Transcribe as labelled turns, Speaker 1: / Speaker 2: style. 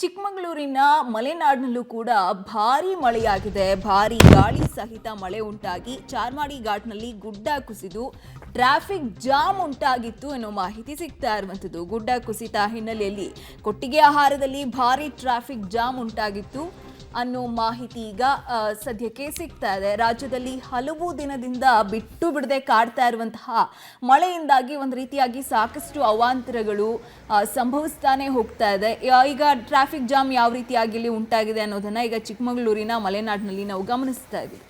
Speaker 1: ಚಿಕ್ಕಮಗಳೂರಿನ ಮಲೆನಾಡಿನಲ್ಲೂ ಕೂಡ ಭಾರೀ ಮಳೆಯಾಗಿದೆ. ಭಾರೀ ಗಾಳಿ ಸಹಿತ ಮಳೆ ಉಂಟಾಗಿ ಚಾರ್ಮಾಡಿ ಘಾಟ್ನಲ್ಲಿ ಗುಡ್ಡ ಕುಸಿದು ಟ್ರಾಫಿಕ್ ಜಾಮ್ ಉಂಟಾಗಿತ್ತು ಎನ್ನುವ ಮಾಹಿತಿ ಸಿಗ್ತಾ ಇರುವಂಥದ್ದು. ಗುಡ್ಡ ಕುಸಿತ ಹಿನ್ನೆಲೆಯಲ್ಲಿ ಕೊಟ್ಟಿಗೆ ಆಹಾರದಲ್ಲಿ ಭಾರೀ ಟ್ರಾಫಿಕ್ ಜಾಮ್ ಉಂಟಾಗಿತ್ತು ಅನ್ನೋ ಮಾಹಿತಿ ಈಗ ಸದ್ಯಕ್ಕೆ ಸಿಗ್ತಾ ಇದೆ. ರಾಜ್ಯದಲ್ಲಿ ಹಲವು ದಿನದಿಂದ ಬಿಟ್ಟು ಬಿಡದೆ ಕಾಡ್ತಾ ಇರುವಂತಹ ಮಳೆಯಿಂದಾಗಿ ಒಂದು ರೀತಿಯಾಗಿ ಸಾಕಷ್ಟು ಅವಾಂತರಗಳು ಸಂಭವಿಸ್ತಾನೆ ಹೋಗ್ತಾ ಇದೆ. ಈಗ ಟ್ರಾಫಿಕ್ ಜಾಮ್ ಯಾವ ರೀತಿಯಾಗಿ ಇಲ್ಲಿ ಉಂಟಾಗಿದೆ ಅನ್ನೋದನ್ನ ಈಗ ಚಿಕ್ಕಮಗಳೂರಿನ ಮಲೆನಾಡಿನಲ್ಲಿ ನಾವು ಗಮನಿಸ್ತಾ ಇದ್ದೀವಿ.